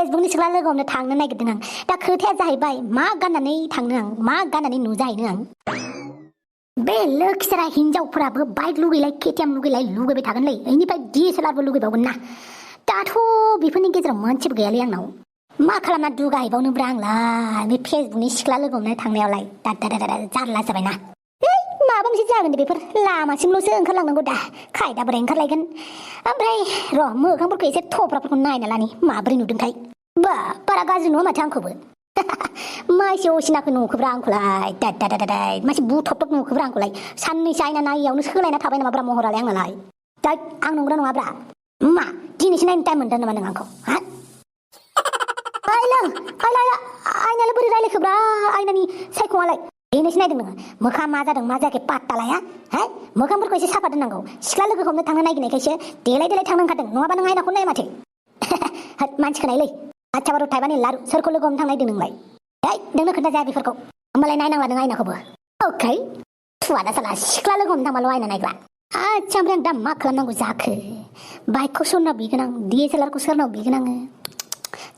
फेसबुकनि सिख्ला लोगो हमनो थांनो नागिरदों आं दा खोथाया जाहैबाय मा गाननानै थांनो आं मा गाननानै नुजाहैनो आं बे लोखिसारा हिनजावफोराबो बाइक लुगैलाय केटिएम लुगैलाय लुगैबाय थागोनलै बेनिफ्राय DSLRबो लुगैबावगोन ना दाथ' बेफोरनि गेजेराव मोनसेबो गैयालै आंनाव मा खालामना दुगाहैबावनोब्रा आंलाय बे फेसबुकनि सिख्ला लोगो हमनो थांनायावलाय दा जारला जाबायना माबा मोनसे जागोन दे बेफोर लामासिमल'सो ओंखारलांनांगौ दा खायदा बोरै ओंखारलायगोन ओमफ्राय र' मोखांफोरखौ एसे थफ्राफोरखौ नायना लानि माबोरै नुदोंथाय बा बारा गाज्रि नङा माथो आंखौबो मासे असिनाखौ नुखोब्रा आंखौलाय दा मासे बुथबथब नुखोब्रा आंखौलाय साननैसो आयना नायैयावनो सोलायना थाबाय नामाब्रा महरालाय आंनालाय दा आं नंगौना नङाब्रा मा दिनैसो नायनो टाइम मोनदों नामा नों आंखौ हा आयनालाय बोरै रायलायखोब्रा आयनानि सायखङालाय बेनोसो नायदों नोङो मोखाङा मा जादों मा जायाखै पात्ता लाया हा मोखांफोरखौ एसे साफा दोननांगौ सिख्ला लोगो हमनो थांनो नागिरनायखायसो देलाय थांनो ओंखारदों नङाबा नों आयनाखौ नाय माथो मानसिखौ नायलै आच्छा बारु थाइबानि लारु सोरखौ लोगो हमनो थांनायदों नोंलाय नोंनो खोन्था जाया बेफोरखौ होमबालाय नायनांला नों आयनाखौबो अके थुवा दा साला सिख्ला लोगो हमनो थांबाल' आयना नायग्रा आच्छा ओमफ्राय आं दा मा खालामनांगौ जाखो बाइकखौ सोरनाव बिगोन आं DSLRखौ सोरनाव बिगोन आङो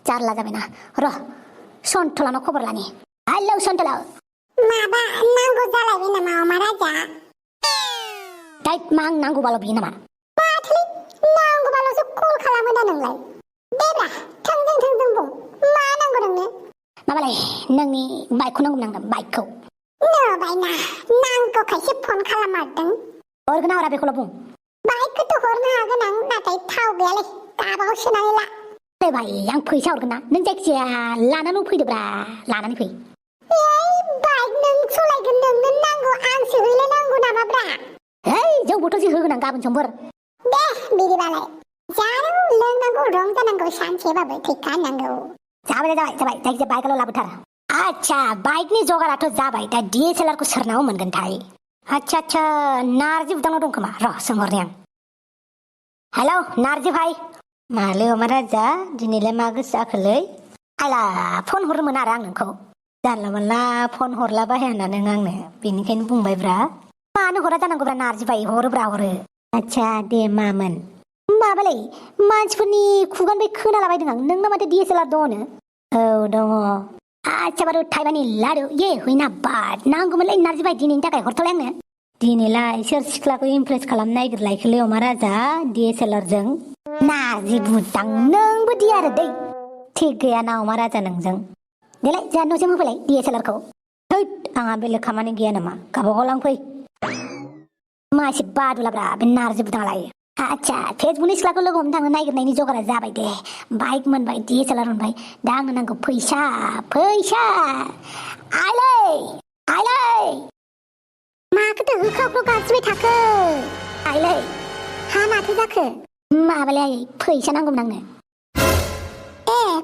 जारला जाबायना र' सन्थलानाव खबर लानि हेलौ सन्थला माबा नांगौ जालायबाय नामा अमा राजा दाइट मा आं नांगौबाल' बियो नामा माथो नांगौबाल'सो कल खालामो दा नोंलाय देब्रा थोंजों बुं मा नांगौ नोंनो माबालाय नोंनि बाइकखौ नांगौ नांदों बाइकखौ बायना नांगौखायसो फन खालामहरदों हरगोन ना हरा बेखौल' बुं बाइकखौथ' हरनो हागोन आं नाथाय थाव गैयालै गाबागाव सोनानै ला दे भाइ आं फैसा हरगोन ना नों जायखिजाया लानानै फैदोब्रा लानानै फै बाइक नों सलायगोन नोंनो नांगौ आंसो हैलाय नांगौ नामाब्रा जौ बथलसो होगोन आं गाबोन समफोर दे बिदिबालाय जानांगौ लोंनांगौ रंजानांगौ सानसेबाबो थिखा नांगौ जाबाय जायखिजाया बाइकल' लाबोथार आच्छा बाइकनि जगाराथ' जाबाय दा DSLRखौ सोरनाव मोनगोनथाय आच्छा नार्जि बुदांनाव दं खोमा र' सोंहरनि आं हेलौ नार्जि भाइ मालै अमा राजा दिनैलाय मा गोसो जाखोलै आइला फन हरनो आरो आं नोंखौ जानला मोनला फन हरला बाहायाना नों आंनो बेनिखायनो बुंबायब्रा मानो हरा जानांगौब्रा नार्जि भाइ हरो आच्छा दे मामोन माबालै मानसिफोरनि खुगानिफ्राय खोनालाबायदों आं नोंना माथो DSLR दङनो औ दङ आच्छा बारु थाइबानि लारु हुइना बाद नांगौमोनलै नार्जि भाइ दिनैनि थाखाय हरथ'लाय आंनो दिनैलाय सोर सिख्लाखौ इमप्रेस खालामनो नागिरलायखोलै अमा राजा DSLRजों नार्जि बुदां नोंबो दि आरो दै थिग गैया ना अमा राजा नोंजों देलाय जोंहा न'सिम होफैलाय DSLRखौ थैद आंहा बेलेग खामानि गैया नामा गावबागाव लांफै मा एसे बादुलाब्रा बे नार्जि बुदाङालाय आच्छा फेसबुकनि सिख्लाखौ लोगो हमनो थांनो नागिरनायनि जगारा जाबाय दे बाइक मोनबाय DSLR मोनबाय दा आंनो नांगौ फैसा आइलै माखौथो होख्राव गासिबाय थाखो आइलै हा माथो जाखो माबालाय फैसा नांगौमोन आंनो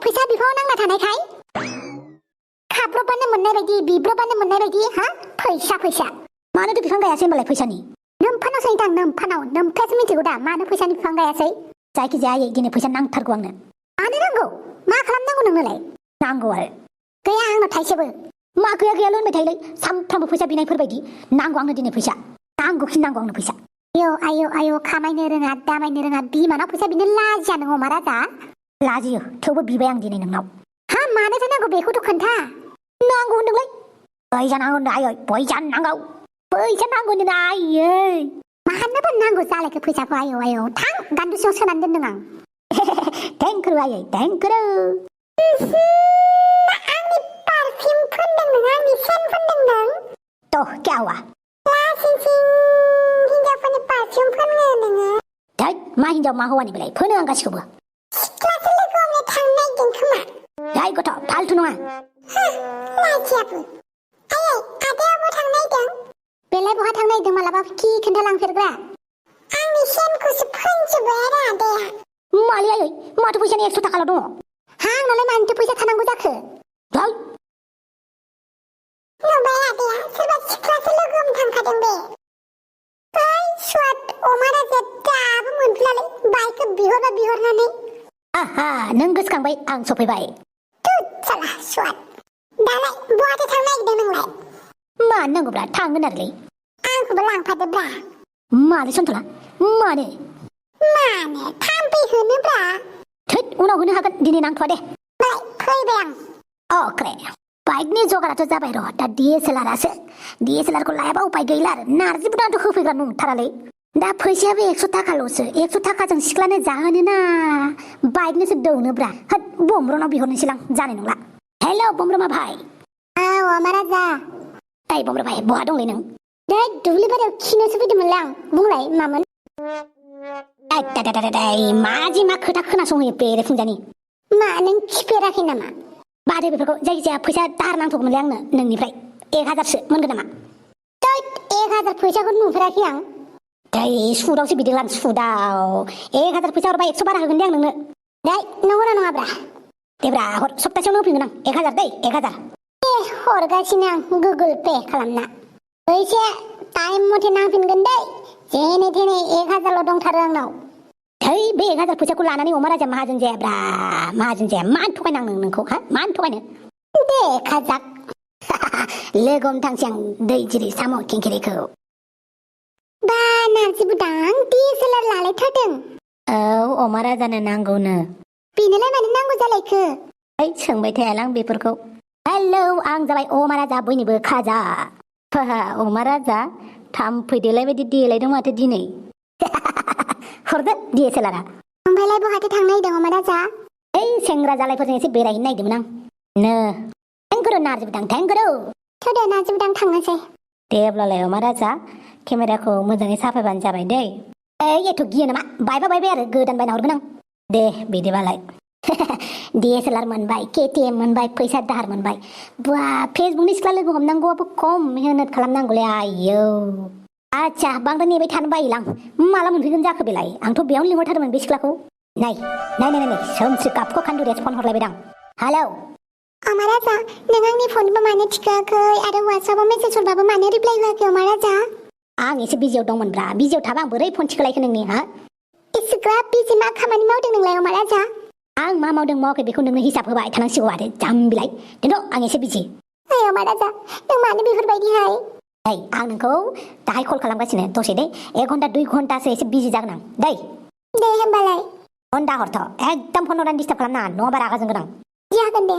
फैसा बिफाङाव नांना थानायखाय खाब्रबबानो मोननाय बायदि बिब्रबबानो मोननाय बायदि हा फैसा मानोथो बिफां गायासै होनबालाय फैसानि नोमफानाव सोंदां नोमफायासो मिथिगौ दा मानो फैसानि बिफां गायासै जायखिजाया दिनै फैसा नांथारगौ आंनो मानो नांगौ मा खालामनांगौ नोंनोलाय नांगौ आरो गैया आंनाव थाइसेबो मा गैयाल' होनबाय थायोलै सानफ्रामबो फैसा बिनायफोरबायदि नांगौ आंनो दिनै फैसा नांगौ आंनो फैसा आयौ खामायनो रोङा दामायनो रोङा बिमानाव फैसा बिनो लाजिया नों अमा राजा लाजियो थेवबो बिबाय आं दिनै नोंनाव हा मानोथो नांगौ बेखौथ' खोन्था नांगौ होनदोंलै फैसा नांगौ होनदों आयै फैसा नांगौ होनदों आयै मानोबो नांगौ जालायखो फैसाखौ आयौ थां गान्दु सिङाव सोनानै दोनदों आं थेंक्रु आयै थेंक्रु आंनि पारफिउम फोनदों नों आंनि सेन फोनदों नों तो क्या हुआ लासिंसिं हिनजावफोरनि पारफिउम फोनो नोङो थैद मा हिनजाव मा हौवानि बेलाय फोनो आं गासिखौबो सिख्लासो लोगो हमनो थांनो नागिरदों खोमा जाय गथ' फाल्थु नङा लाजियाबो आयै आदाया बहा थांनो नागिरदों बेलाय बहा थांनो नागिरदों मालाबा खि खोन्थालांफेरग्रा आंनि सेनखौसो फोनजोब्बाय आरो आदाया मालै आयै माथो फैसानि 100 थाखाल' दङ हा आंनावलाय मानोथो फैसा थानांगौ जाखो नुबाय आदाया सोरबा सिख्लासो लोगो हमनो थांखादों बे स्वाद अमा राजाया दाबो मोनफिनालै बाइकखौ बिहरनानै आहा नों गोसोखांबाय आं सफैबाय साला स्वाद दालाय बहाथो थांनो नागिरदों नोंलाय मानो नांगौब्रा थांगोन आरोलै आंखौबो लांफादोब्रा मानो सन्थला मानो थाम्फै होनोब्रा थैद उनाव होनो हागोन दिनै नांथ'वा दे फैबाय आं अके बाइकनि जगाराथ' जाबाय र' दा DSLR-आसो DSLR-खौ लायाबा उपाय गैला आरो नारजि बुदानथ' होफैग्रा नंथारालै दा फैसायाबो 100 थाखाल'सो 100 थाखाजों सिख्लानो जाहोनोना बाइकनोसो दौनोब्रा होद बमब्रनाव बिहरनोसैलां जानाय नंला हेल' बमब्रमा भाई औ अमाराजा ओइ बमब्र भाई बहा दंलै नों दै दुब्लि बारियाव खिनोसो फैदोंमोनलै आं बुंलाय मामोन माजि मा खोथा खोनासंहोयो बेरे फुंजानि मा नों खिफेराखै नामा बादे बेफोरखौ जायखिजाया फैसा दाहार नांथ'गौमोनलै आंनो नोंनिफ्राय 1000सो मोनगोन नामा 1000 फैसाखौ नुफेराखै आं दै सुदावसो बिदों सुदाव 1000 फैसा हरबा 100 बारा होगोन दे आं नोंनो दै नंगौना नङाब्रा देब्रा हर सप्तासेयावनो होफिनगोन आं 1000 दै 1000 हरगासिनो आं गुगोल पे खालामना फैसा टाइम मथे नांफिनगोन दै जेने थेने 1000ल' दंथारो आंनाव थै बे 1000 फैसाखौ लानानै अमा राजा माहाजोन जायाब्रा माहाजोन जाया मानो थगायनांनो नोंखौ हा मानो थगायनो दे खाजाक लोगो हमनो थांसै आं दै जिरि साम' खिंखिरिखौ बा नारजि बुदां DSLR लालायथारदों औ अमा राजानो नांगौनो बेनोलाय मानो नांगौ जालायखो ओइ सोंबाय थायालां बेफोरखौ हेलौ आं जाबाय अमा राजा बयनिबो खाजा अमा राजा थाम्फै देलायबायदि देलायदों माथो दिनै हरदो DSLR-आ ओमफ्रायलाय बहाथो थांनो नागिरदों अमा राजा ओइ सेंग्रा जालायफोरजों एसे बेरायहैनो नागिरदोंमोन आं नो थेंगुरु नारजि बुदां थेंगुरु थोदो नारजि बुदां थांनोसै दे अब्लालाय अमा राजा केमेराखौ मोजाङै साफायबानो जाबाय दै ओइ एथ' गियो नामा बायबा बायबाय आरो गोदान बायना हरगोन आं दे बिदिबालाय DSLR मोनबाय KTM मोनबाय फैसा दाहार मोनबाय बा फेसबुकनि सिख्ला लोगो हमनांगौआबो खम मेहनत खालामनांगौलै आयौ आच्छा बांद्राय नेबाय थानो बायोलां माला मोनफैगोन जाखो बेलाय आंथ' बेयावनो लिंहरथारदोंमोन बे सिख्लाखौ नाय सोमस्रि गाबख' खान्दुरियासो फन हरलायबायदां हेलौ अमा राजा नों आंनि फनबो मानो थिखाङाखै आरो WhatsApp-आव मेसेज हरबाबो मानो रिप्लाय होआखै अमा राजा आं एसे बिजियाव दंमोनब्रा बिजियाव थाबा आं बोरै फन थिखोलायखो नोंनि हा इसिग्राब बिजि मा खामानि मावदों नोंलाय अमा राजा आं मा मावदों मावाखै बेखौ नोंनो हिसाब होबाय थानांसिगौ आरो जाम्बिलाय दोनथ' आं एसे बिजि ओइ अमा राजा नों मानो बेफोरबायदिहाय ओइ आं नोंखौ दाहाय कल खालामगासिनो दसे दै 1 घन्टा 2 घन्टासो एसे बिजि जागोन आं दै दे होमबालाय फन दा हरथ' एकदम फन हरनानै डिस्टार्ब खालामनाङा नङाबा रागा जोंगोन आं जागोन दे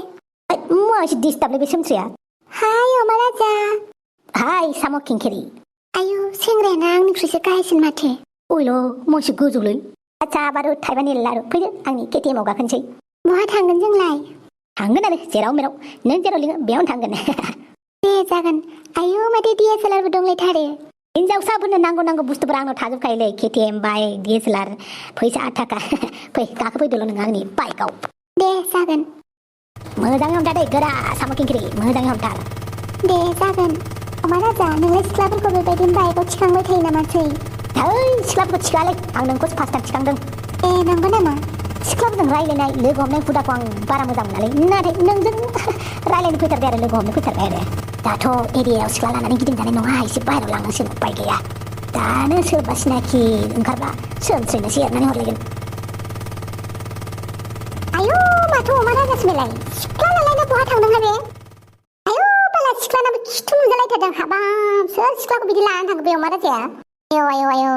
मा एसे डिस्टार्बलै बे सोमस्रिया हाय अमा राजा हाय साम' खिंखिरि आयु सेंग्रायाना आंनिख्रुइसो गाहायसिन माथो ओइल' मोनसे गोजौलै आच्छा बारु थाइबा नेला आरो फैदो आंनि KTM-आव गाखोनोसै बहा थांगोन जोंलाय थांगोन आरो जेराव मेराव नों जेराव लिङो बेयावनो थांगोन दे जागोन आयु माथो DSLR-बो दंलायथारो हिनजावसाफोरनो नांगौ बुस्थुफोरा आंनाव थाजोबखायोलै KTM बाइक DSLR फैसा 8 थाखा फै गाखोफैदोल' नों आंनि बाइकआव दे जागोन मोजाङै हमथार दै गोरा साम' खिंखिरि मोजाङै हमथार दे जागोन अमा राजा नोंलाय सिख्लाफोरखौ बेबायदि बाइकआव थिखांबाय थायो नामासै ओइ सिख्लाफोरखौ थिखाङालै आं नोंखौसो फार्स्ट टाइम थिखांदों ए नंगौ नामा सिख्लाफोरजों रायलायनाय लोगो हमनाय हुदाखौ आं बारा मोजां मोनालै नाथाय नोंजों रायलायनो फैथारबाय आरो लोगो हमनो फैथारबाय आरो दाथ' एरियायाव सिख्ला लानानै गिदिंजानाय नङा एसे बाहेरायाव लांनांसिगोन उपाय गैया दानो सोरबा सिनाखि ओंखारबा सोमस्रिनोसो एरनानै हरलायगोन आयु माथो अमा राजासो बेलाय सिख्ला लालायना बहा थांदोंहा बे आयु बाला सिख्लानाबो खिथु नुजालायथारदों हाबाब सोर सिख्लाखौ बिदि लानानै थांखो बे अमा राजाया आयौ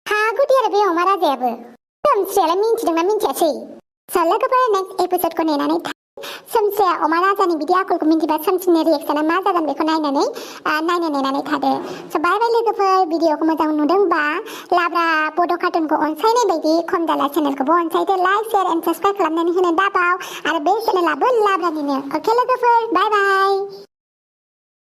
हागौदे आरो बे अमा राजायाबो सोमस्रियालाय मिन्थिदोंना मिन्थियासै लोगोफोर नेक्स्ट एपिसडखौ नेनानै सोमस्रिया अमा राजानि बिदि आखलखौ मिन्थिबा सोमस्रिनि रिएक्सना मा जागोन बेखौ नायनो नेनानै थादो स' बाय बाय लोगोफोर भिडिअखौ मोजां नुदोंबा लाब्रा बड' कार्टुनखौ अनसायनाय बायदि खम जाला चेनेलखौबो अनसायदो लाइक शेयार एन्ड साबस्क्राइब खालामनानै होनो दाबाव आरो बे चेनेलाबो लाब्रानिनो अके लोगोफोर बाय बाय